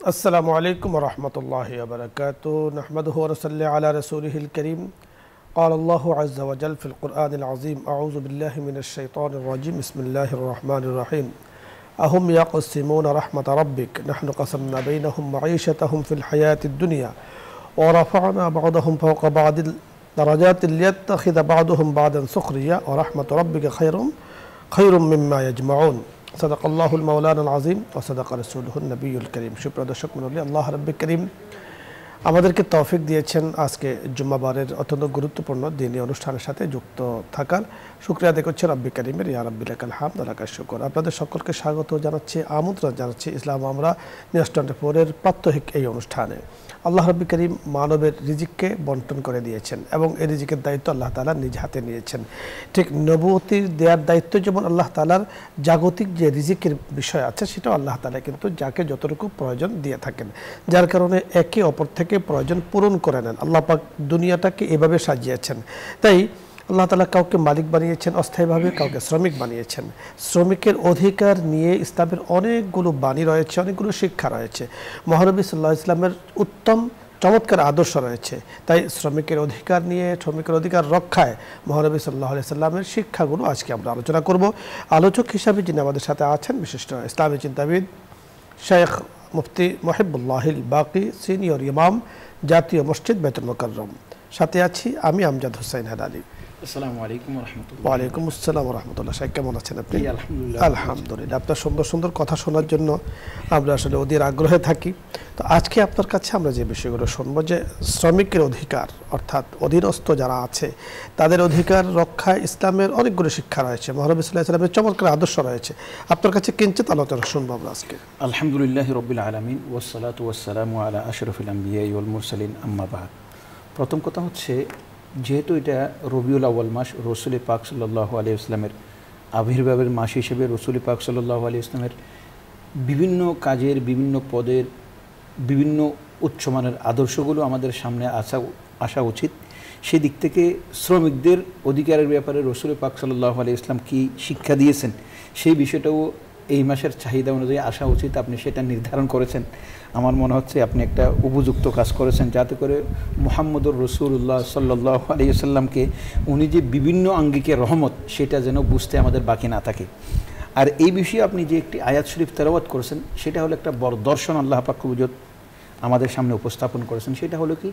السلام عليكم ورحمة الله وبركاته نحمده ونصلي على رسوله الكريم قال الله عز وجل في القرآن العظيم أعوذ بالله من الشيطان الرجيم بسم الله الرحمن الرحيم أهم يقسمون رحمة ربك نحن قسمنا بينهم معيشتهم في الحياة الدنيا ورفعنا بعضهم فوق بعض درجات ليتخذ بعضهم بعضا سخريا ورحمة ربك خير مما يجمعون صدق الله المولانا العظيم وصدق رسوله النبي الكريم সুপ্রিয় দর্শক মণ্ডলী আল্লাহ রাব্বুল করিম আমাদেরকে তৌফিক দিয়েছেন আজকে জুম্মাবারের অত্যন্ত গুরুত্বপূর্ণ দিনী অনুষ্ঠানের সাথে যুক্ত থাকার শুকরিয়া আদায় করছি রাব্বুল করিমের ইয়া রাব্বি লাকাল হামদ ওয়া লাকাশ শুকর। আপনাদের সকলকে স্বাগত জানাচ্ছি, আমন্ত্রণ জানাচ্ছি ইসলাম আমরা নিউজ 24 এর প্রাত্যহিক এই অনুষ্ঠানে। আল্লাহ রাব্বুল করিম মানবের রিজিককে বন্টন করে দিয়েছেন এবং এই রিজিকের দায়িত্ব আল্লাহ তাআলা নিজ হাতে নিয়েছেন। ঠিক নবুয়তির দেওয়ার দায়িত্ব যেমন আল্লাহ তাআলার, জাগতিক যে রিজিকের বিষয় আছে সেটাও আল্লাহ তাআলা কিন্তু যাকে যতটুকু প্রয়োজন দিয়ে থাকেন, যার কারণে একে অপর থেকে প্রয়োজন পূরণ করে নেন। আল্লাহ পাক দুনিয়াটাকে এভাবে সাজিয়েছেন। তাই আল্লাহ তাআলা কাউকে মালিক বানিয়েছেন অস্থায়ীভাবে, কাউকে শ্রমিক বানিয়েছেন। শ্রমিকের অধিকার নিয়ে ইসলামের অনেকগুলো বাণী রয়েছে, অনেকগুলো শিক্ষা রয়েছে। মহানবী সাল্লাল্লাহু আলাইহি ওয়াসাল্লামের উত্তম চমৎকার আদর্শ রয়েছে। তাই শ্রমিকের অধিকার নিয়ে, শ্রমিকের অধিকার রক্ষায় মহানবী সাল্লাল্লাহু আলাইহি ওয়াসাল্লামের শিক্ষাগুলো আজকে আমরা আলোচনা করব। আলোচক হিসাবে যিনি আমাদের সাথে আছেন বিশিষ্ট ইসলামী চিন্তাবিদ শেখ মুফতি মহিবুল্লাহিল বাকি, সিনিয়র ইমাম, জাতীয় মসজিদ বাইতুল মুকাররম। সাথে আছি আমি আমজাদ হোসেন হেলালি। আসসালামু আলাইকুম ওয়া রাহমাতুল্লাহ। ওয়া আলাইকুম আসসালাম ওয়া রাহমাতুল্লাহ। শেখ কেমন আছেন আপনি? আলহামদুলিল্লাহ। আলহামদুলিল্লাহ। আপনার সুন্দর সুন্দর কথা শোনার জন্য আমরা আসলে অধীর আগ্রহে থাকি। তো আজকে আপনার কাছে আমরা যে বিষয়গুলো শুনবো, যে শ্রমিকের অধিকার অর্থাৎ অধীনস্থ যারা আছে তাদের অধিকার রক্ষায় ইসলামের অনেকগুলো শিক্ষা রয়েছে, মহানবী সাল্লাল্লাহু আলাইহি ওয়াসাল্লামের চমৎকার আদর্শ রয়েছে। আপনার কাছে কিঞ্চিত আলোচনা শুনবো আমরা আজকে। আলহামদুলিল্লাহি রাব্বিল আলামিন ওয়াসসালাতু ওয়াসসালামু আলা আশরাফিল আমবিয়া ওয়াল মুরসালিন আম্মা বা'দ। প্রথম কথা হচ্ছে, যেহেতু এটা রবিউল আউয়াল মাস, রসুল পাক সাল্লাল্লাহু আলাইহি ওয়াসাল্লামের আবির্ভাবের মাস হিসেবে রসুল পাক সাল্লাল্লাহু আলাইহি ওয়াসাল্লামের বিভিন্ন কাজের, বিভিন্ন পদের, বিভিন্ন উচ্চমানের আদর্শগুলো আমাদের সামনে আসা উচিত। সেদিক থেকে শ্রমিকদের অধিকারের ব্যাপারে রসুল পাক সাল্লাল্লাহু আলাইহি ওয়াসাল্লাম কী শিক্ষা দিয়েছেন সেই বিষয়টাও এই মাসের চাহিদা অনুযায়ী আসা উচিত। আপনি সেটা নির্ধারণ করেছেন। আমার মনে হচ্ছে আপনি একটা উপযুক্ত কাজ করেছেন, যাতে করে মুহাম্মদুর রাসূলুল্লাহ সাল্লাল্লাহু আলাইহি ওয়াসাল্লামকে উনি যে বিভিন্ন আঙ্গিকে রহমত, সেটা যেন বুঝতে আমাদের বাকি না থাকে। আর এই বিষয়ে আপনি যে একটি আয়াত শরীফ তেলাওয়াত করেছেন, সেটা হলো একটা বড় দর্শন আল্লাহ পাক রব্বুল আমাদের সামনে উপস্থাপন করেছেন। সেটা হলো কি,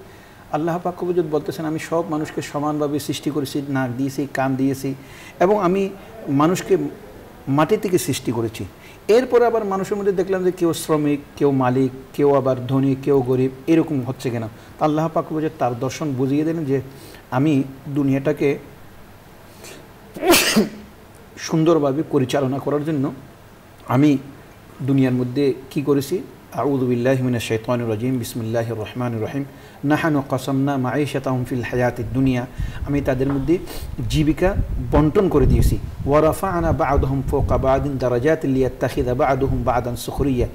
আল্লাহ পাক রব্বুল বলতেছেন, আমি সব মানুষকে সমানভাবে সৃষ্টি করেছি, নাক দিয়েছি, কান দিয়েছি, এবং আমি মানুষকে মাটি থেকে সৃষ্টি করেছি। এরপরে আবার মানুষের মধ্যে দেখলাম যে কেউ শ্রমিক, কেউ মালিক, কেউ আবার ধনী, কেউ গরিব, এরকম হচ্ছে কেন? আল্লাহ পাক রব্বুল তার দর্শন বুঝিয়ে দিলেন যে আমি দুনিয়াটাকে সুন্দরভাবে পরিচালনা করার জন্য আমি দুনিয়ার মধ্যে কি করেছি। আউযু বিল্লাহি মিনাশ শাইতানির রাজিম, বিসমিল্লাহির রহমানির রহিম। নাহানু কাসামনা মাঈশাতাহুম ফিল হায়াতিদ দুনিয়া, আমি তাদের মধ্যে জীবিকা বন্টন করে দিয়েছি। ওয়া রাফা'না বা'দাহুম ফাওকা বা'দিন দারাজাতিন লিয়াত্তাখিযা বা'দুহুম বা'দান সুখরিয়া,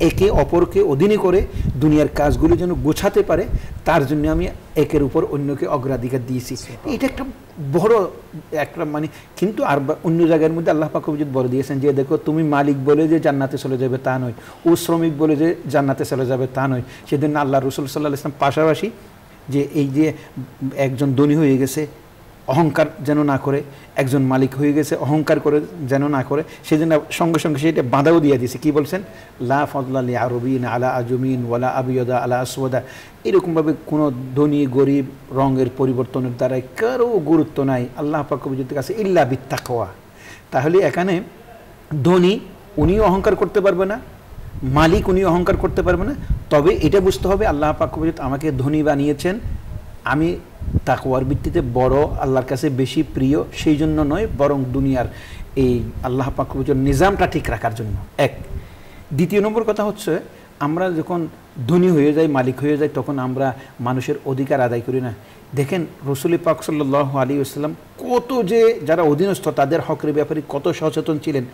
একে অপরকে অধীনে করে দুনিয়ার কাজগুলো যেন গোছাতে পারে, তার জন্য আমি একের উপর অন্যকে অগ্রাধিকার দিয়েছি। এটা একটা বড় একটা কিন্তু আর অন্য জায়গার মধ্যে আল্লাহ পাক রব্বুল বলে দিয়েছেন যে দেখো, তুমি মালিক বলে যে জান্নাতে চলে যাবে তা নয়, ও শ্রমিক বলে যে জান্নাতে চলে যাবে তা নয়। সেদিন আল্লাহ রাসূল সাল্লাল্লাহু আলাইহি ওয়াসাল্লাম পাশাপাশি যে এই যে একজন ধনী হয়ে গেছে অহংকার যেন না করে, একজন মালিক হয়ে গেছে অহংকার করে যেন না করে, সেজন্য সঙ্গে সঙ্গে সেটা বাঁধাও দিয়ে দিয়েছে। কি বলছেন? লা ফাদলা লি আরবিন আলা আজমিন ওয়ালা আবিয়াদা আলা আসওয়াদা, এরকমভাবে কোনো ধনী গরিব রঙের পরিবর্তনের দ্বারাই কারো গুরুত্ব নাই আল্লাহ পাক রব্বুল কাছে ইল্লা বিত্তাকওয়া। তাহলে এখানে ধনী উনিও অহংকার করতে পারবে না, মালিক উনি অহংকার করতে পারবে না। তবে এটা বুঝতে হবে আল্লাহ পাক রব্বুল আমাকে ধনী বানিয়েছেন আমি তাকওয়ার ভিত্তিতে বড়, আল্লাহর কাছে বেশি প্রিয়, সেই জন্য নয়, বরং দুনিয়ার এই আল্লাহ পাক রব্বুল নিজামটা ঠিক রাখার জন্য। এক। দ্বিতীয় নম্বর কথা হচ্ছে, আমরা যখন ধনী হয়ে যাই, মালিক হয়ে যাই, তখন আমরা মানুষের অধিকার আদায় করি না। দেখেন রাসূল পাক সাল্লাল্লাহু আলাইহি ওয়াসাল্লাম কত যে যারা অধীনস্থ তাদের হকের ব্যাপারে কত সচেতন ছিলেন।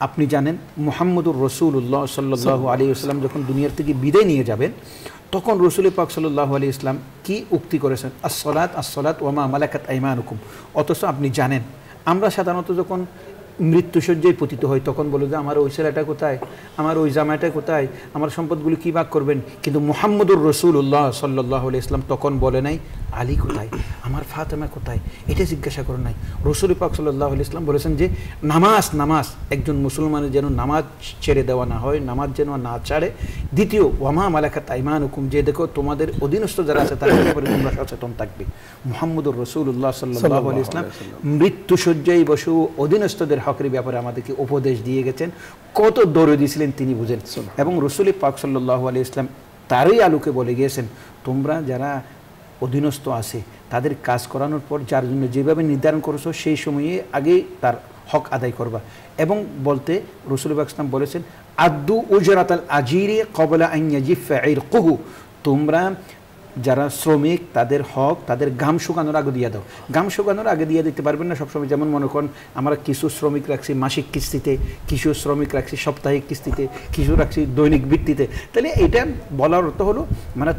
আপনি জানেন মুহাম্মদুর রাসূলুল্লাহ সাল্লাল্লাহু আলাইহি ওয়াসাল্লাম যখন দুনিয়ার থেকে বিদায় নিয়ে যাবেন, তখন রাসূল পাক সাল্লাল্লাহু আলাইহি ওয়াসাল্লাম কি উক্তি করেছেন? আসসালাত আসসালাত ওয়া মা মালাকাত আইমানুকুম। অথচ আপনি জানেন আমরা সাধারণত যখন মৃত্যুসজ্জায় পতিত হয়, তখন বলে যে আমার ওই ছেলেটা কোথায়, আমার ওই জামাইটা কোথায়, আমার সম্পদগুলি কী ভাগ করবেন। কিন্তু মুহাম্মদুর রাসূলুল্লাহ সাল্লাল্লাহু আলাইহি ওয়াসাল্লাম তখন বলে নাই আলী কোথায়, আমার ফাতেমা কোথায়, এটা জিজ্ঞাসা করে নাই। রাসূল পাক সাল্লাল্লাহু আলাইহি ওয়াসাল্লাম বলেছেন যে নামাজ একজন মুসলমানের যেন নামাজ ছেড়ে দেওয়া না হয়, নামাজ যেন না ছাড়ে। দ্বিতীয়, ওয়ামা মালাকাত আইমানুকুম, যে দেখো তোমাদের অধীনস্থ যারা আছে তাদের ব্যাপারে তোমরা সচেতন থাকবে। মুহাম্মদুর রাসূলুল্লাহ সাল্লাল্লাহু আলাইহি ওয়াসাল্লাম মৃত্যুসজ্জায় বসে অধীনস্থদের হকের ব্যাপারে আমাদেরকে উপদেশ দিয়ে গেছেন। কত দরদি ছিলেন তিনি বুঝেন। এবং রাসূল পাক সাল্লাল্লাহু আলাইহি ওয়াসাল্লাম তারই আলোকে বলে গিয়েছেন, তোমরা যারা অধীনস্থ আছে তাদের কাজ করানোর পর যার জন্য যেভাবে নির্ধারণ করেছো সেই সময়ে আগেই তার হক আদায় করবা। এবং বলতে রাসূল পাক সাল্লাল্লাহু বলেছেন আদ্দু উজরাতাল আজিরি ক্বাবলা আন ইয়াজিফা ইরকুহু, তোমরা যারা শ্রমিক তাদের হক তাদের ঘাম শুকানোর আগে দিয়ে দাও। ঘাম শুকানোর আগে দিয়ে দিতে পারবেন না সবসময়। যেমন মনে করেন আমরা কিছু শ্রমিক রাখছি মাসিক কিস্তিতে, কিছু শ্রমিক রাখছি সাপ্তাহিক কিস্তিতে, কিছু রাখছি দৈনিক ভিত্তিতে। তাহলে এটা বলার অর্থ হলো মানে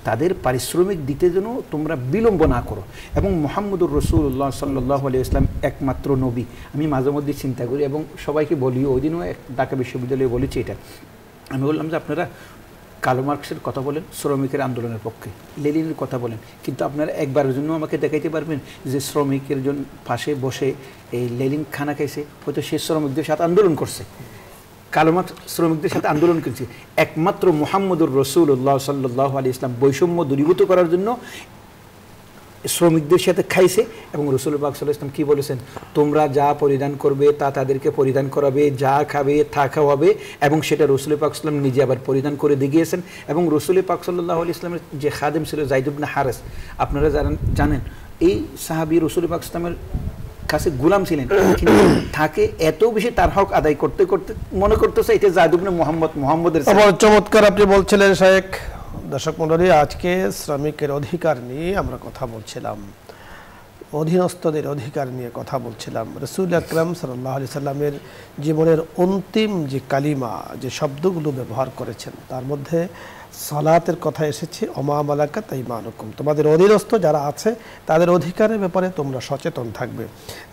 তাদের পারিশ্রমিক দিতে যেন তোমরা বিলম্ব না করো। এবং মুহাম্মদুর রাসূলুল্লাহ সাল্লাল্লাহু আলাইহি ওয়াসাল্লাম একমাত্র নবী। আমি মাঝে মধ্যে চিন্তা করি এবং সবাইকে বলি, ওই দিনও ঢাকা বিশ্ববিদ্যালয়ে বলেছি এটা। আমি বললাম যে আপনারা কার্ল মার্কসের কথা বলেন শ্রমিকের আন্দোলনের পক্ষে, লেনিনের কথা বলেন, কিন্তু আপনারা একবারের জন্য আমাকে দেখাইতে পারবেন যে শ্রমিকের জন্য পাশে বসে এই লেনিন খানা খাইছে, হয়তো সে শ্রমিকদের সাথে আন্দোলন করছে, কার্ল মার্কস শ্রমিকদের সাথে আন্দোলন করছে। একমাত্র মুহাম্মদুর রাসূলুল্লাহ সাল্লাল্লাহু আলাইহি ওয়াসাল্লাম বৈষম্য দূরীভূত করার জন্য শ্রমিকদের সাথে খাইছে। এবং রাসূল পাক সাল্লাল্লাহু আলাইহি ওয়াসাল্লাম কি বলেছেন, তোমরা যা পরিধান করবে তা তাদেরকে পরিধান করাবে, যা খাবে তা খাওয়াবে। এবং সেটা রাসূল পাক সাল্লাল্লাহু আলাইহি ওয়াসাল্লাম নিজে আবার পরিধান করে দেখিয়েছেন। এবং রাসূল পাক সাল্লাল্লাহু আলাইহি ওয়াসাল্লামের যে খাদেম ছিল যায়েদ ইবনে হারেস, আপনারা জানেন এই সাহাবী রাসূল পাক সাল্লাল্লাহু আলাইহি ওয়াসাল্লামের কাছে গোলাম ছিলেন, কিন্তু তাকে এত বেশি তার হক আদায় করতে করতে মনে করতেছে এটা যায়েদ ইবনে মুহাম্মদের। চমৎকার আপনি বলছিলেন শায়েখ। দর্শক মণ্ডলী, আজকে শ্রমিকের অধিকার নিয়ে আমরা কথা বলছিলাম, অধীনস্থদের অধিকার নিয়ে কথা বলছিলাম। রাসূল আকরাম সাল্লাল্লাহু আলাইহি সাল্লামের জীবনের অন্তিম যে কালিমা, যে শব্দগুলো ব্যবহার করেছেন তার মধ্যে সালাতের কথা এসেছে, ওমা মালাকাত আইমানুকুম, তোমাদের অধীনস্থ যারা আছে তাদের অধিকারের ব্যাপারে তোমরা সচেতন থাকবে।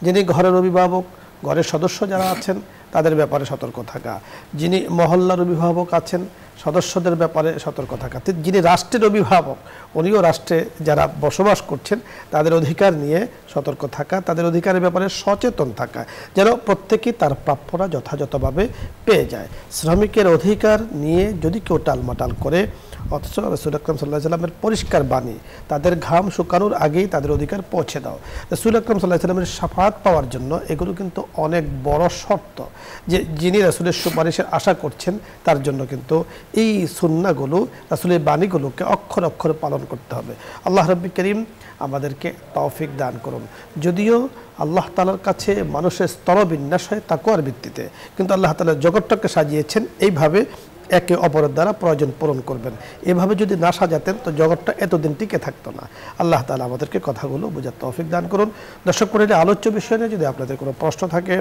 যিনি ঘরের অভিভাবক, ঘরের সদস্য যারা আছেন তাদের ব্যাপারে সতর্ক থাকা, যিনি মহল্লার অভিভাবক আছেন সদস্যদের ব্যাপারে সতর্ক থাকা, যিনি রাষ্ট্রের অভিভাবক উনিও রাষ্ট্রে যারা বসবাস করছেন তাদের অধিকার নিয়ে সতর্ক থাকা, তাদের অধিকারের ব্যাপারে সচেতন থাকা, যেন প্রত্যেকেই তার প্রাপ্যরা যথাযথভাবে পেয়ে যায়। শ্রমিকের অধিকার নিয়ে যদি কেউ টালমাটাল করে, অথচ রাসূল আকরাম সাল্লাল্লাহু আলাইহি ওয়াসাল্লামের পরিষ্কার বাণী, তাদের ঘাম শুকানোর আগেই তাদের অধিকার পৌঁছে দাও। রাসূল আকরাম সাল্লাল্লাহু আলাইহি ওয়াসাল্লামের শাফাআত পাওয়ার জন্য এগুলো কিন্তু অনেক বড় শর্ত, যে যিনি রাসূলের সুপারিশের আশা করছেন তার জন্য কিন্তু এই সুন্নাহগুলো, রাসূলের বাণীগুলোকে অক্ষর অক্ষরে পালন করতে হবে। আল্লাহ রাব্বুল কারীম আমাদেরকে তৌফিক দান করুন। যদিও আল্লাহ তাআলার কাছে মানুষের স্তরবিন্যাস হয় তাকওয়ার ভিত্তিতে, কিন্তু আল্লাহ তাআলা জগৎটাকে সাজিয়েছেন এইভাবে একে অপরের দ্বারা প্রয়োজন পূরণ করবেন। এভাবে যদি না সাজাতেন তো জগৎটা এতদিন টিকে থাকতো না। আল্লাহ তাআলা আমাদেরকে কথাগুলো বোঝার তৌফিক দান করুন। দর্শক মণ্ডলী, আলোচ্য বিষয় নিয়ে যদি আপনাদের কোনো প্রশ্ন থাকে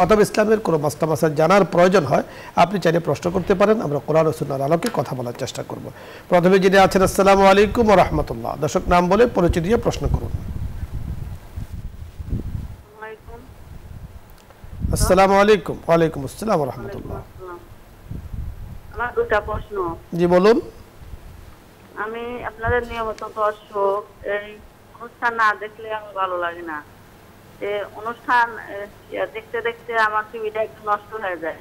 অথবা ইসলামের কোনো মাসলা জানার প্রয়োজন হয়, আপনি চাইলে প্রশ্ন করতে পারেন। আমরা কোরআন ও সুন্নাহর আলোকে কথা বলার চেষ্টা করব। প্রথমে যিনি আছেন, আসসালামু আলাইকুম ওয়া রাহমাতুল্লাহ। দর্শক নাম বলে পরিচয় দিয়ে প্রশ্ন করুন। আসসালামু আলাইকুম। ওয়ালাইকুম আসসালাম ওয়া রাহমাতুল্লাহ। আমার দুটা প্রশ্ন। জি বলুন। আমি আপনাদের নিয়মিত দর্শক, এই অনুষ্ঠান না দেখলে আমার ভালো লাগে না। অনুষ্ঠান দেখতে দেখতে আমার টিভিটা একটু নষ্ট হয়ে যায়।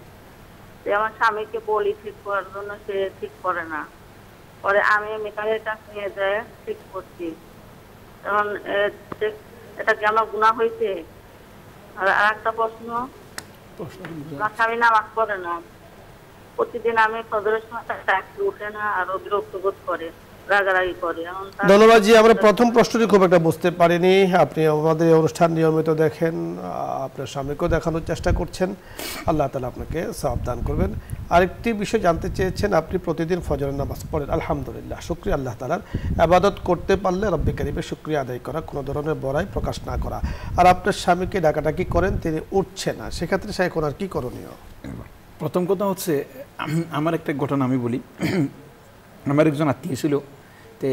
আমার স্বামীকে বলি ঠিক করার জন্য, সে ঠিক করে না। পরে আমি মেকারের কাছে নিয়ে যায় ঠিক করছি। কারণ এটা কি আমার গুনাহ হয়েছে? আর একটা প্রশ্ন, আমার স্বামী নামাজ পড়ে না। প্রতিদিন আমি ফজরের সময় টাইমে উঠে না, আর বিরক্ত বোধ করে, রাগারাগি করে। ধন্যবাদ জি। আমরা প্রথম প্রশ্নটি খুব একটা বুঝতে পারিনি। আপনি আমাদের অনুষ্ঠান নিয়মিত দেখেন, আপনার স্বামীকেও দেখানোর চেষ্টা করছেন, আল্লাহ তাআলা আপনাকে সওয়াব দান করবেন। আরেকটি বিষয় জানতে চেয়েছেন, আপনি প্রতিদিন ফজরের নামাজ পড়েন, আলহামদুলিল্লাহ, শুকরিয়া আল্লাহ তাআলার। ইবাদত করতে পারলে রব্বে কারীমের শুকরিয়া আদায় করা, কোনো ধরনের বড়াই প্রকাশ না করা। আর আপনার স্বামীকে ডাকাডাকি করেন, তিনি উঠছে না, সেক্ষেত্রে সে এখন আর কি করণীয়? প্রথম কথা হচ্ছে, আমার একটা ঘটনা আমি বলি। আমার একজন আত্মীয় ছিল, তে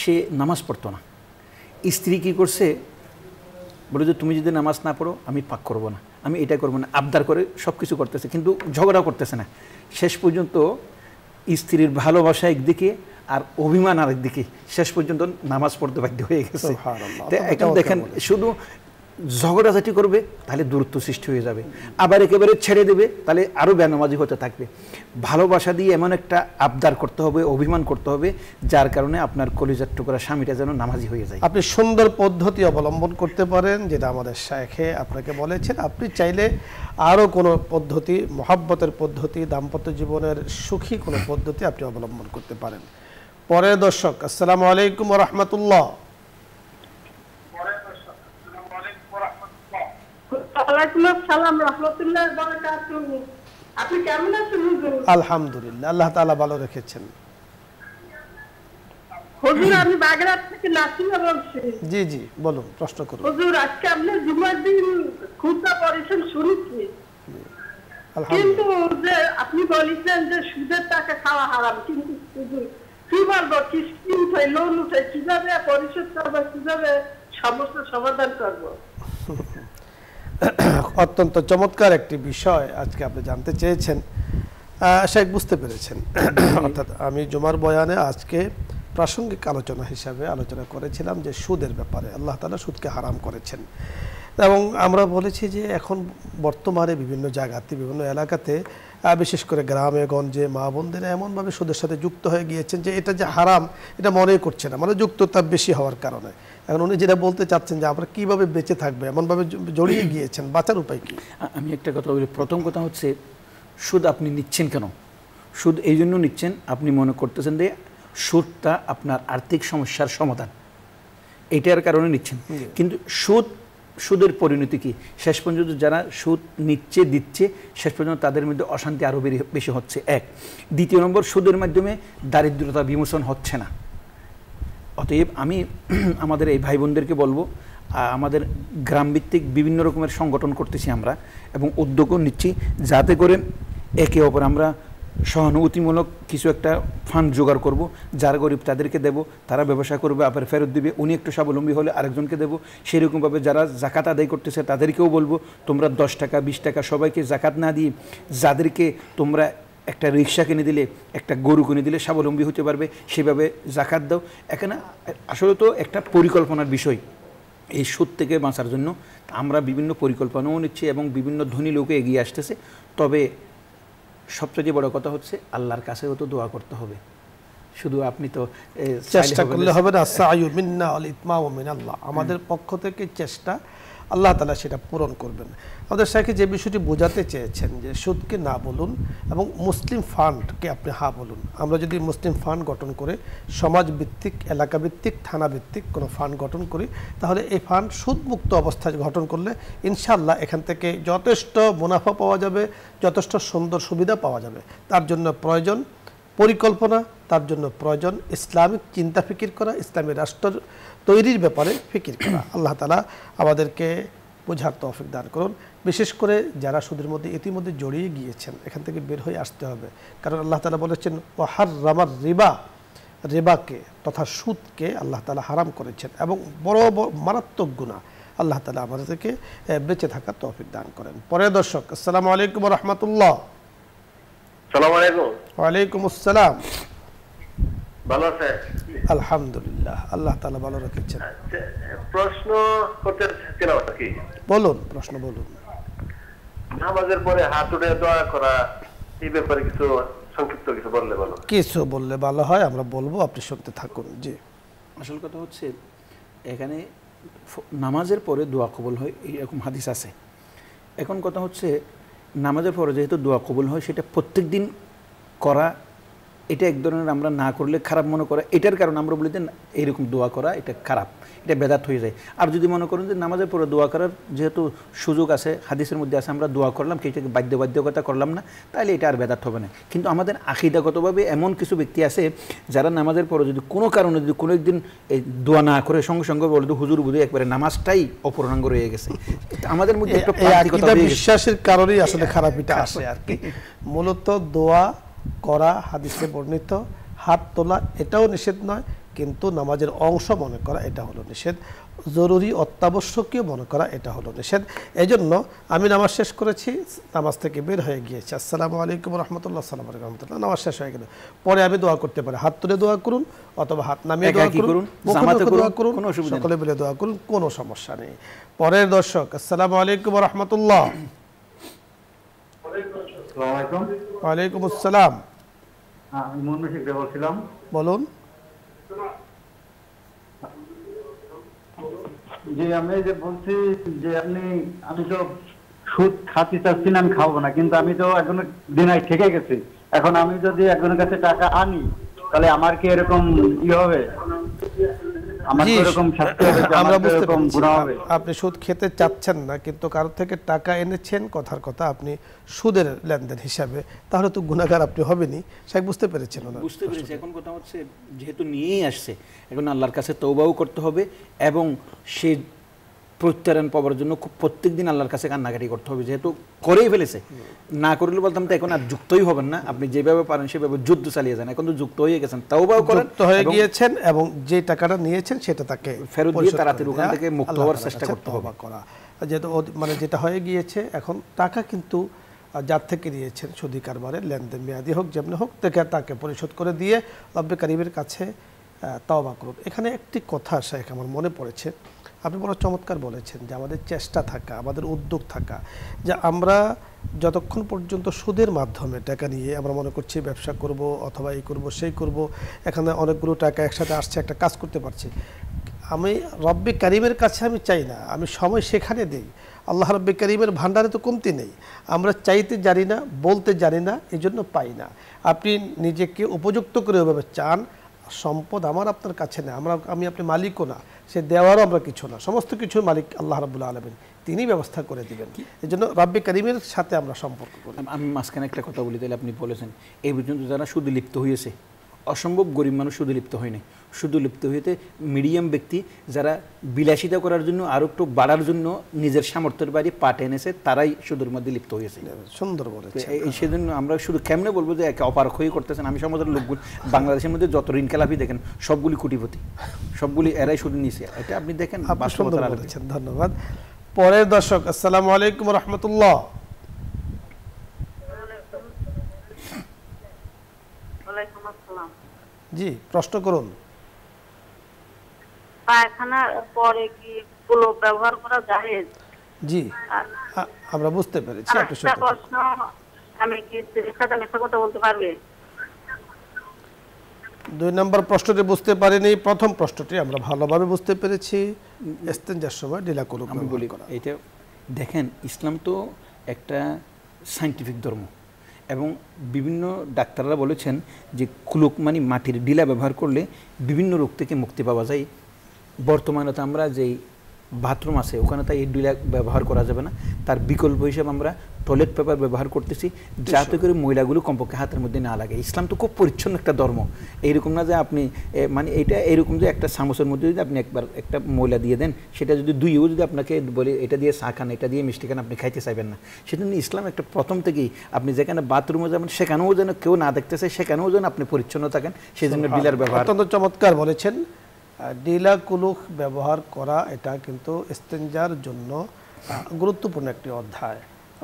সে নামাজ পড়তো না। স্ত্রী কী করছে, বলে যে তুমি যদি নামাজ না পড়ো আমি পাক করবো না, আমি এটা করবো না, আবদার করে সব কিছু করতেছে, কিন্তু ঝগড়া করতেছে না। শেষ পর্যন্ত স্ত্রীর ভালোবাসা একদিকে আর অভিমান আরেকদিকে, শেষ পর্যন্ত নামাজ পড়তে বাধ্য হয়ে গেছে। এখন দেখেন, শুধু ঝগড়াঝাটি করবে তাহলে দূরত্ব সৃষ্টি হয়ে যাবে, আবার একেবারে ছেড়ে দেবে তাহলে আরও বেনামাজি হতে থাকবে। ভালোবাসা দিয়ে এমন একটা আবদার করতে হবে, অভিমান করতে হবে, যার কারণে আপনার কলিজার টুকরা স্বামীটা যেন নামাজি হয়ে যায়। আপনি সুন্দর পদ্ধতি অবলম্বন করতে পারেন, যেটা আমাদের শায়খে আপনাকে বলেছেন। আপনি চাইলে আরও কোনো পদ্ধতি, মহাব্বতের পদ্ধতি, দাম্পত্য জীবনের সুখী কোনো পদ্ধতি আপনি অবলম্বন করতে পারেন। পরে দর্শক, আসসালামু আলাইকুম ওয়া রাহমাতুল্লাহ। আপনি কেমন আছেন হুজুর? আলহামদুলিল্লাহ, আল্লাহ তাআলা ভালো রেখেছেন। হুজুর আমি বাগেরহাট থেকে নাসিমা বলছি। জি জি বলুন, প্রশ্ন করুন। হুজুর আজকে আপনি জুমার দিন খুতবা পড়েছেন শুনেছি, কিন্তু যে আপনি বলেছেন যে সুদের টাকা খাওয়া হারাম, কিন্তু হুজুর কি বলবো, কিস্তি উঠে লোন উঠে কিভাবে পরিশোধ করবো, কিভাবে সমস্যার সমাধান করবো? অত্যন্ত চমৎকার একটি বিষয় আজকে আপনি জানতে চেয়েছেন, শেখ বুঝতে পেরেছেন। অর্থাৎ আমি জুমার বয়ানে আজকে প্রাসঙ্গিক আলোচনা হিসাবে আলোচনা করেছিলাম যে সুদের ব্যাপারে আল্লাহ তাআলা সুদকে হারাম করেছেন, এবং আমরা বলেছি যে এখন বর্তমানে বিভিন্ন জায়গাতে, বিভিন্ন এলাকাতে, বিশেষ করে গ্রামে গঞ্জে মা বোনদের এমনভাবে সুদের সাথে যুক্ত হয়ে গিয়েছেন যে এটা যে হারাম এটা মনেই করছে না, মানে যুক্ততা বেশি হওয়ার কারণে। এখন উনি যেটা বলতে চাচ্ছেন যে আমরা কীভাবে বেঁচে থাকবে, এমনভাবে জড়িয়ে গিয়েছেন, বাঁচার উপায় কী? আমি একটা কথা বলি। প্রথম কথা হচ্ছে, সুদ আপনি নিচ্ছেন কেন? সুদ এই জন্য নিচ্ছেন, আপনি মনে করতেছেন যে সুদটা আপনার আর্থিক সমস্যার সমাধান, এটার কারণে নিচ্ছেন। কিন্তু সুদের পরিণতি কি? শেষ পর্যন্ত যারা সুদ নিচ্ছে দিচ্ছে, শেষ পর্যন্ত তাদের মধ্যে অশান্তি আরও বেশি হচ্ছে, এক। দ্বিতীয় নম্বর, সুদের মাধ্যমে দারিদ্রতা বিমোচন হচ্ছে না। অতএব আমি আমাদের এই ভাই বোনদেরকে বলবো, আমাদের গ্রামভিত্তিক বিভিন্ন রকমের সংগঠন করতেছি আমরা, এবং উদ্যোগও নিচ্ছি, যাতে করে একে অপর আমরা সহানুভূতিমূলক কিছু একটা ফান্ড জোগাড় করব, যার গরিব তাদেরকে দেব, তারা ব্যবসা করবে আবার ফেরত দিবে, উনি একটু স্বাবলম্বী হলে আরেকজনকে দেব। সেরকমভাবে যারা জাকাত আদায় করতেছে তাদেরকেও বলবো, তোমরা 10 টাকা 20 টাকা সবাইকে জাকাত না দিয়ে, যাদেরকে তোমরা একটা রিক্সা কিনে দিলে, একটা গরু কিনে দিলে স্বাবলম্বী হতে পারবে, সেভাবে জাকাত দাও। এখানে আসলে তো একটা পরিকল্পনার বিষয় এই সুদ থেকে বাঁচার জন্য। আমরা বিভিন্ন পরিকল্পনাও নিচ্ছি এবং বিভিন্ন ধনী লোকে এগিয়ে আসতেছে। তবে সবচেয়ে বড় কথা হচ্ছে আল্লাহর কাছেও তো দোয়া করতে হবে, শুধু আপনি তো চেষ্টা করলে হবে না। সায়ু মিন্না আল ইতমাউ মিনাল্লাহ, আমাদের পক্ষ থেকে চেষ্টা, আল্লাহ তাআলা সেটা পূরণ করবেন। আমাদের সাথে যে বিষয়টি বোঝাতে চেয়েছেন যে সুদকে না বলুন এবং মুসলিম ফান্ডকে আপনি হা বলুন। আমরা যদি মুসলিম ফান্ড গঠন করে সমাজভিত্তিক, এলাকাভিত্তিক, থানাভিত্তিক কোনো ফান্ড গঠন করি, তাহলে এই ফান্ড সুদমুক্ত অবস্থায় গঠন করলে ইনশাআল্লাহ এখান থেকে যথেষ্ট মুনাফা পাওয়া যাবে, যথেষ্ট সুন্দর সুবিধা পাওয়া যাবে। তার জন্য প্রয়োজন পরিকল্পনা, তার জন্য প্রয়োজন ইসলামিক চিন্তা ফিকির করা, ইসলামী রাষ্ট্র তৈরির ব্যাপারে ফিকির করা। আল্লাহ তাআলা আমাদেরকে বোঝার তৌফিক দান করুন। বিশেষ করে যারা সুদের মধ্যে ইতিমধ্যে জড়িয়ে গিয়েছেন, এখান থেকে বের হয়ে আসতে হবে। কারণ আল্লাহ তাআলা বলেছেন ওয়াহাররামার রিবা, রিবাকে তথা সুদকে আল্লাহ তাআলা হারাম করেছেন, এবং বড় বড় মারাত্মক গুনাহ। আল্লাহ তাআলা আমাদেরকে বেঁচে থাকার তৌফিক দান করেন। পরে দর্শক, আসসালামু আলাইকুম ওয়া রাহমাতুল্লাহ। আসসালামু আলাইকুম। ওয়া আলাইকুম আসসালাম। ভালো আছেন? আলহামদুলিল্লাহ, আল্লাহ তাআলা ভালো রেখেছেন। প্রশ্ন করতে চাচ্ছিলাম আর কি। বলুন, প্রশ্ন বলুন। নামাজের পরে হাত উঠে দোয়া করা, এই ব্যাপারে কিছু সংক্ষিপ্ত কিছু বললে ভালো। কিছু বললে ভালো হয়, আমরা বলবো, আপনি শুনতে থাকুন। জি, আসল কথা হচ্ছে এখানে নামাজের পরে দোয়া কবুল হয় এরকম হাদিস আছে। এখন কথা হচ্ছে নামাজের পরে যেহেতু দোয়া কবুল হয়, সেটা প্রত্যেক দিন করা, এটা এক ধরনের আমরা না করলে খারাপ মনে করা, এটার কারণে আমরা বলি যে এইরকম দোয়া করা এটা খারাপ, এটা বেদাত হয়ে যায়। আর যদি মনে করেন যে নামাজের পরে দোয়া করার যেহেতু সুযোগ আছে, হাদিসের মধ্যে আছে, আমরা দোয়া করলাম, এটাকে বাধ্যবাধকতা করলাম না, তাহলে এটা আর বেদাত হবে না। কিন্তু আমাদের আকিদাগতভাবে এমন কিছু ব্যক্তি আছে যারা নামাজের পরে যদি কোনো কারণে যদি কোনো একদিন এই দোয়া না করে সঙ্গে সঙ্গে বলে তো হুজুর বুঝে একবারে নামাজটাই অপূর্ণাঙ্গ রয়ে গেছে। আমাদের মধ্যে একটা বিশ্বাসের কারণেই আসলে খারাপিটা আসে আর কি। মূলত দোয়া করা হাদিসে বর্ণিত, হাত তোলা এটাও নিষেধ নয়, কিন্তু নামাজের অংশ মনে করা এটা হলো নিষেধ, জরুরি অত্যাবশ্যকীয় মনে করা এটা হলো নিষেধ। এজন্য আমি নামাজ শেষ করেছি, নামাজ থেকে বের হয়ে গিয়েছি, আসসালামু আলাইকুম রহমতুল্লাহ, আসসালামু আলাইকুম রহমতুল্লাহ, নামাজ শেষ হয়ে গেল, পরে আমি দোয়া করতে পারি, হাত তুলে দোয়া করুন অথবা হাত নামিয়ে দোয়া করুন, দোয়া করুন, সকলে মিলে দোয়া করুন, কোনো সমস্যা নেই। পরের দর্শক, আসসালামু আলাইকুম রহমতুল্লাহ। ওয়ালাইকুম আসসালাম। আমি মোহাম্মদ শেখ বলছিলাম। বলুন। যে আমি যে বলছি যে আমি তো সুদ খাতে চাচ্ছি না, আমি খাবো না, কিন্তু আমি তো একজনের দিনায় ঠেকে গেছি। এখন আমি যদি একজনের কাছে টাকা আনি তাহলে আমার কি এরকম হবে? আমরা বুঝতে পারছি আপনি সুদ খেতে চাচ্ছেন না, কিন্তু কারোর থেকে টাকা এনেছেন, কথার কথা আপনি সুদের লেনদেন হিসাবে, তাহলে তো গুনাহগার আপনি হবেনই। শেখ বুঝতে পেরেছেন? বুঝতে পেরেছি। এখন কথা হচ্ছে যেহেতু নিয়েই আসছে, এখন আল্লাহর কাছে তওবাও করতে হবে এবং সে প্রত্যায়ন পাওয়ার জন্য খুব প্রত্যেকদিন আল্লাহর কাছে কান্নাকাটি করতে হবে। যেহেতু করেই ফেলেছে, না করলে বলতাম তো এখন আর যুক্তই হবেন না, আপনি যেভাবে পারেন সেভাবে যুদ্ধ চালিয়ে যান। এখন তো যুক্ত হয়ে গেছেন, তওবাও করেন, যুক্ত হয়ে গিয়েছেন এবং যে টাকাটা নিয়েছেন সেটা তাকে ফেরত দিয়ে তাড়াতাড়ি ওখান থেকে মুক্ত হওয়ার চেষ্টা করতে হবে। যেহেতু মানে যেটা হয়ে গিয়েছে, এখন টাকা কিন্তু যার থেকে নিয়েছেন সুদী কারবারের লেনদেন মেয়াদি হোক যেমনি হোক তাকে পরিশোধ করে দিয়ে রব্বে কারিমের কাছে তওবা করুন। এখানে একটি কথা শেখ আমার মনে পড়েছে, আপনি বড় চমৎকার বলেছেন যে আমাদের চেষ্টা থাকা, আমাদের উদ্যোগ থাকা, যে আমরা যতক্ষণ পর্যন্ত সুদের মাধ্যমে টাকা নিয়ে আমরা মনে করছি ব্যবসা করব অথবা এই করব সেই করব, এখানে অনেকগুলো টাকা একসাথে আসছে, একটা কাজ করতে পারছি, আমি রব্বে কারিমের কাছে আমি চাই না, আমি সময় সেখানে দিই। আল্লাহ রব্বে কারিমের ভান্ডারে তো কমতি নেই, আমরা চাইতে জানি না, বলতে জানি না, এই জন্য পাই না। আপনি নিজেকে উপযুক্ত করে ওইভাবে চান, সম্পদ আমার আপনার কাছে না, আমি আপনি মালিকও না, সে দেওয়ারও আমরা কিছু না, সমস্ত কিছুর মালিক আল্লাহ রাব্বুল আলামিন, তিনি ব্যবস্থা করে দিবেন। এই জন্য রব্বে কারিমের সাথে আমরা সম্পর্ক করি। আমি মাঝখানে একটা কথা বলি, তাহলে আপনি বলেছেন এই পর্যন্ত যারা সুদে লিপ্ত হয়েছে, অসম্ভব গরিব মানুষ সুদে লিপ্ত হয় নাই, সুদে লিপ্ত হইতে মিডিয়াম ব্যক্তি যারা বিলাসিতা করার জন্য আরো একটু বাড়ার জন্য নিজের সামর্থ্যের বাইরে পাটে এনেছে, তারাই সুদের মধ্যে লিপ্ত হয়েছে। সুন্দর বলেছে। এই সেজন্য আমরা শুধু কেমনে বলবো যে একে অপারক হয়ে করতেছেন। আমি সমাজের লোকগুলো বাংলাদেশের মধ্যে যত ঋণ খেলাপি দেখেন সবগুলি কোটিপতি, সবগুলি এরাই সুদ নিয়েছে, এটা আপনি দেখেন। সুন্দর বলেছেন, ধন্যবাদ। পরের দর্শক, আসসালামু আলাইকুম রহমতুল্লাহ। জি, প্রশ্ন করুন। পায়খানার পরে কি কুলুপ ব্যবহার করা জায়েজ? জি, আমরা বুঝতে পেরেছি। একটা প্রশ্ন, আমি কি স্ত্রীর সাথে মিথ্যা কথা বলতে পারবে? 2 নম্বর প্রশ্নটি বুঝতে পারিনি, প্রথম প্রশ্নটি আমরা ভালোভাবে বুঝতে পেরেছি। ইস্তেনজার সময় ডিলা কুলুপ আমি বলি, এটা দেখেন, ইসলাম তো একটা সায়েন্টিফিক ধর্ম এবং বিভিন্ন ডাক্তাররা বলেছেন যে কুলুক মানে মাটির ডিলা ব্যবহার করলে বিভিন্ন রোগ থেকে মুক্তি পাওয়া যায়। বর্তমানে তো আমরা যেই বাথরুম আছে ওখানে তাই এই ডিলা ব্যবহার করা যাবে না, তার বিকল্প হিসেবে আমরা টয়লেট পেপার ব্যবহার করতেছি, যাতে করে ময়লাগুলো কমপক্ষে হাতের মধ্যে না লাগে। ইসলাম তো খুব পরিচ্ছন্ন একটা ধর্ম, এইরকম না যে আপনি মানে এটা এরকম যে একটা চামচের মধ্যে যদি আপনি একবার একটা ময়লা দিয়ে দেন, সেটা যদি দুইও যদি আপনাকে বলে এটা দিয়ে চা খান, এটা দিয়ে মিষ্টি খান, আপনি খাইতে চাইবেন না। সেজন্য ইসলাম একটা প্রথম থেকেই আপনি যেখানে বাথরুমে যাবেন সেখানেও যেন কেউ না দেখতে চায়, সেখানেও যেন আপনি পরিচ্ছন্ন থাকেন, সেই জন্য ডিলার ব্যবহার। অত্যন্ত চমৎকার বলেছেন। ডিলা কুলুক ব্যবহার করা এটা কিন্তু ইস্তেনজার জন্য গুরুত্বপূর্ণ একটি অধ্যায়।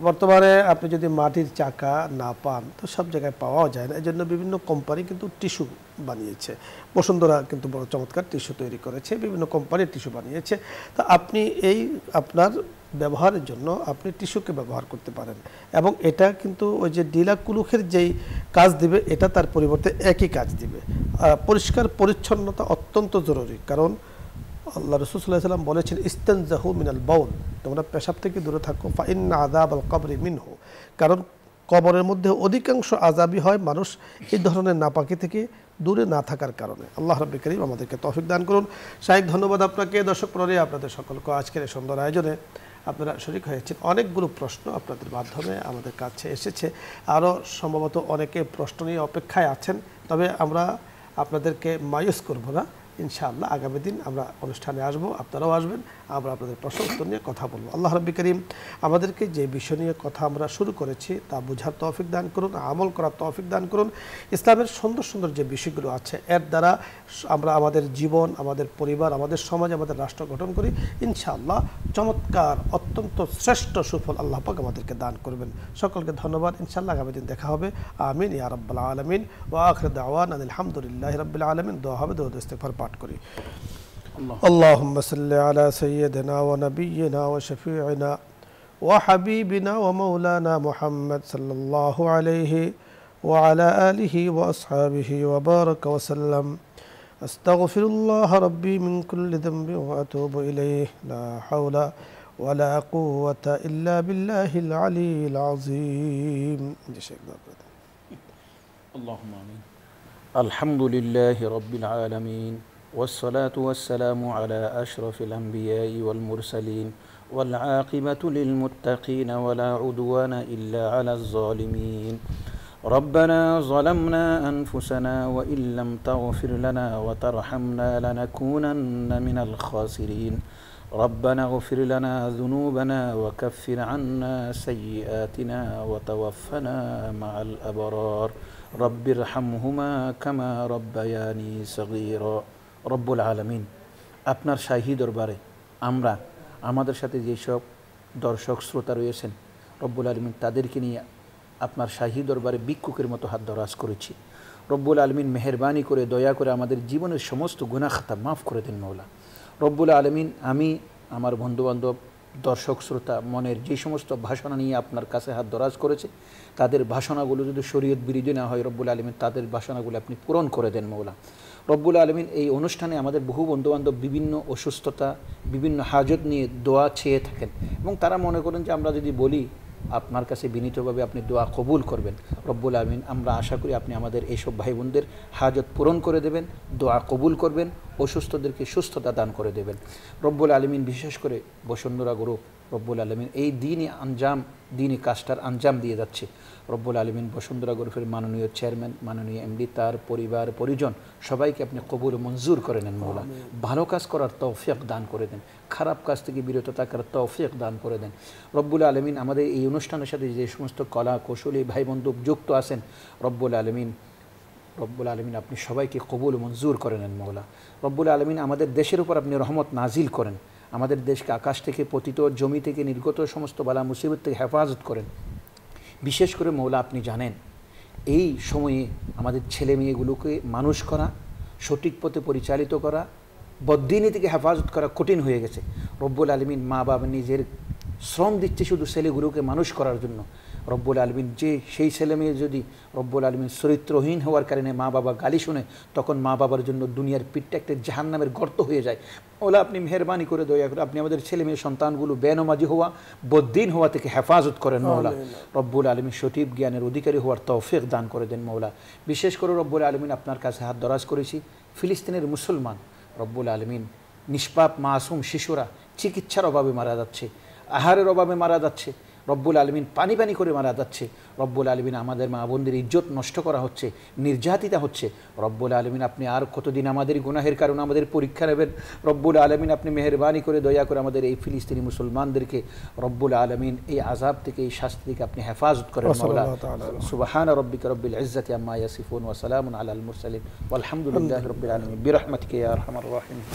বর্তমানে আপনি যদি মাটির চাকা না পান তো সব জায়গায় পাওয়াও যায় না, এই জন্য বিভিন্ন কোম্পানি কিন্তু টিস্যু বানিয়েছে। বসুন্ধরা কিন্তু বড় চমৎকার টিস্যু তৈরি করেছে, বিভিন্ন কোম্পানির টিস্যু বানিয়েছে। তো আপনি এই আপনার ব্যবহারের জন্য আপনি টিস্যুকে ব্যবহার করতে পারেন এবং এটা কিন্তু ওই যে ডিলা কুলুকের যেই কাজ দিবে এটা তার পরিবর্তে একই কাজ দিবে। পরিষ্কার পরিচ্ছন্নতা অত্যন্ত জরুরি, কারণ আল্লাহ রাসূল সাল্লাল্লাহু আলাইহি ওয়াসাল্লাম বলেছেন ইস্তানজাহু মিনাল বাউল, তোমরা পেশাব থেকে দূরে থাকো, ফা ইন্না আযাবাল কবরি মিনহু, কারণ কবরের মধ্যে অধিকাংশ আযাবই হয় মানুষ এই ধরনের নাপাকি থেকে দূরে না থাকার কারণে। আল্লাহ রাব্বুল কারীম আমাদেরকে তৌফিক দান করুন। শাইখ, ধন্যবাদ আপনাকে। দর্শক মণ্ডলী, আপনাদের সকলকে আজকের এই সুন্দর আয়োজনে আপনারা শরীক হয়েছেন। অনেকগুলো প্রশ্ন আপনাদের মাধ্যমে আমাদের কাছে এসেছে, আরও সম্ভবত অনেকে প্রশ্ন নিয়ে অপেক্ষায় আছেন, তবে আমরা আপনাদেরকে মায়ুস করব না, ইনশাআল্লাহ আগামী দিন আমরা অনুষ্ঠানে আসব, আপনারাও আসবেন, আমরা আপনাদের প্রশ্ন উত্তর নিয়ে কথা বলবো। আল্লাহ রাব্বি করিম আমাদেরকে যে বিষয় নিয়ে কথা আমরা শুরু করেছি তা বোঝার তৌফিক দান করুন, আমল করার তৌফিক দান করুন। ইসলামের সুন্দর সুন্দর যে বিষয়গুলো আছে এর দ্বারা আমরা আমাদের জীবন, আমাদের পরিবার, আমাদের সমাজ, আমাদের রাষ্ট্র গঠন করি। ইনশাআল্লাহ চমৎকার অত্যন্ত শ্রেষ্ঠ সুফল আল্লাহ পাক আমাদেরকে দান করবেন। সকলকে ধন্যবাদ। ইনশাআল্লাহ আগামী দিন দেখা হবে। আমিন ইয়া রাব্বাল আলামিন ওয়া আখিরু দাওয়ানা আলহামদুলিল্লাহি রাব্বিল আলামিন। দোয়া হবে, দরুদ ইস্তিগফার পাঠ করি। আল্লাহুম্মা সাল্লি আলা সাইয়্যিদিনা ওয়া নাবিয়্যিনা ওয়া শাফি'িনা ওয়া হাবিবিনা ওয়া মাওলানা মুহাম্মদ সাল্লাল্লাহু আলাইহি ওয়া আলা আলিহি ওয়া আসহাবিহি ওয়া বারাকা ওয়া সাল্লাম। আস্তাগফিরুল্লাহ রাব্বি মিন কুল্লি যামবিন ওয়া আতুবু ইলাইহি লা হাওলা ওয়া লা কুওয়াতা ইল্লা বিল্লাহিল আলিয়্যিল আযীম। আল্লাহুম্মা আমিন। আলহামদুলিল্লাহি রাব্বিল আলামিন والصلاة والسلام على أشرف الأنبياء والمرسلين والعاقبة للمتقين ولا عدوان إلا على الظالمين. ربنا ظلمنا أنفسنا وإن لم تغفر لنا وترحمنا لنكونن من الخاسرين. ربنا اغفر لنا ذنوبنا وكفر عنا سيئاتنا وتوفنا مع الأبرار. رب ارحمهما كما ربياني صغيرا. রব্বুল আলামিন, আপনার শাহী দরবারে আমরা আমাদের সাথে যেসব দর্শক শ্রোতা রয়েছেন রব্বুল আলামিন তাদেরকে নিয়ে আপনার শাহী দরবারে ভিক্ষুকের মতো হাত দরাজ করেছি। রব্বুল আলামিন মেহেরবানি করে দয়া করে আমাদের জীবনের সমস্ত গুনাহ খাতা মাফ করে দেন মওলা। রব্বুল আলামিন, আমি আমার বন্ধুবান্ধব দর্শক শ্রোতা মনের যে সমস্ত ভাষণা নিয়ে আপনার কাছে হাত দরাজ করেছে তাদের ভাষণাগুলো যদি শরীয়ত বিরোধী না হয় রব্বুল আলামিন তাদের ভাষণাগুলো আপনি পূরণ করে দেন মওলা। রব্বুল আলামিন, এই অনুষ্ঠানে আমাদের বহু বন্ধুবান্ধব বিভিন্ন অসুস্থতা, বিভিন্ন হাজত নিয়ে দোয়া চেয়ে থাকেন এবং তারা মনে করেন যে আমরা যদি বলি আপনার কাছে বিনীতভাবে আপনি দোয়া কবুল করবেন। রব্বুল আলামিন, আমরা আশা করি আপনি আমাদের এইসব ভাই বোনদের হাজত পূরণ করে দেবেন, দোয়া কবুল করবেন, অসুস্থদেরকে সুস্থতা দান করে দেবেন। রব্বুল আলামিন, বিশেষ করে বসুন্ধরা গ্রুপ রব্বুল আলামিন এই দিনই কাজটার আঞ্জাম দিয়ে যাচ্ছে। রব্বুল আলামিন, বসুন্ধরা গ্রুপের মাননীয় চেয়ারম্যান, মাননীয় এমডি, তার পরিবার পরিজন সবাইকে আপনি কবুল মঞ্জুর করে নেন মওলা। ভালো কাজ করার তৌফিক দান করে দেন, খারাপ কাজ থেকে বিরত থাকার তৌফিক দান করে দেন। রব্বুল আলামিন, আমাদের এই অনুষ্ঠানের সাথে যে সমস্ত কলা কৌশলী ভাই বন্ধু যুক্ত আছেন রব্বুল আলামিন আপনি সবাইকে কবুল মঞ্জুর করে নেন মওলা। রব্বুল আলামিন, আমাদের দেশের উপর আপনি রহমত নাজিল করেন, আমাদের দেশকে আকাশ থেকে পতিত, জমি থেকে নির্গত সমস্ত বালা মুসিবত থেকে হেফাজত করেন। বিশেষ করে মওলা, আপনি জানেন এই সময়ে আমাদের ছেলে মেয়েগুলোকে মানুষ করা, সঠিক পথে পরিচালিত করা, বদ্দিনী থেকে হেফাজত করা কঠিন হয়ে গেছে। রব্বুল আলামিন, মা বাবা নিজের শ্রম দিচ্ছে শুধু ছেলেগুলোকে মানুষ করার জন্য। রব্বুল আলামিন, যে সেই ছেলে মেয়ে যদি রব্বুল আলামিন চরিত্রহীন হওয়ার কারণে মা বাবা গালি শুনে তখন মা বাবার জন্য দুনিয়ার পিঠটা একটা জাহান্নামের গর্ত হয়ে যায়। ওলা আপনি মেহরবানি করে দয়া করে আপনি আমাদের ছেলে মেয়ে সন্তানগুলো বেনমাজি হওয়া, বদ্দিন হওয়া থেকে হেফাজত করেন মওলা। রব্বুল আলামিন, সঠিক জ্ঞানের অধিকারী হওয়ার তৌফিক দান করে দেন মওলা। বিশেষ করে রব্বুল আলামিন, আপনার কাছে হাত দরাজ করেছি ফিলিস্তিনের মুসলমান রব্বুল আলামিন, নিষ্পাপ মাসুম শিশুরা চিকিৎসার অভাবে মারা যাচ্ছে, আহারের অভাবে মারা যাচ্ছে রব্বুল আলামিন, পানি করে মারা যাচ্ছে রব্বুল আলামিন। আমাদের মা বোনদের ইজ্জত নষ্ট করা হচ্ছে, নির্যাতিতা হচ্ছে রব্বুল আলামিন। আপনি আর কতদিন আমাদের গুনাহের কারণে আমাদের পরীক্ষা নেবেন রব্বুল আলামিন? আপনি মেহেরবানি করে দয়া করে আমাদের এই ফিলিস্তিনি মুসলমানদেরকে রব্বুল আলামিন এই আযাব থেকে, এই শাস্তি থেকে আপনি হেফাজত করেন মাওলা। সুবহান রাব্বিকা রাব্বিল ইজ্জাতি আম্মা ইয়াসিফুন ওয়া সালামুন আলাল মুরসালিন ওয়ালহামদুলিল্লাহি রাব্বিল আলামিন বিরহমাতিকা ইয়া আরহামার রাহিমিন।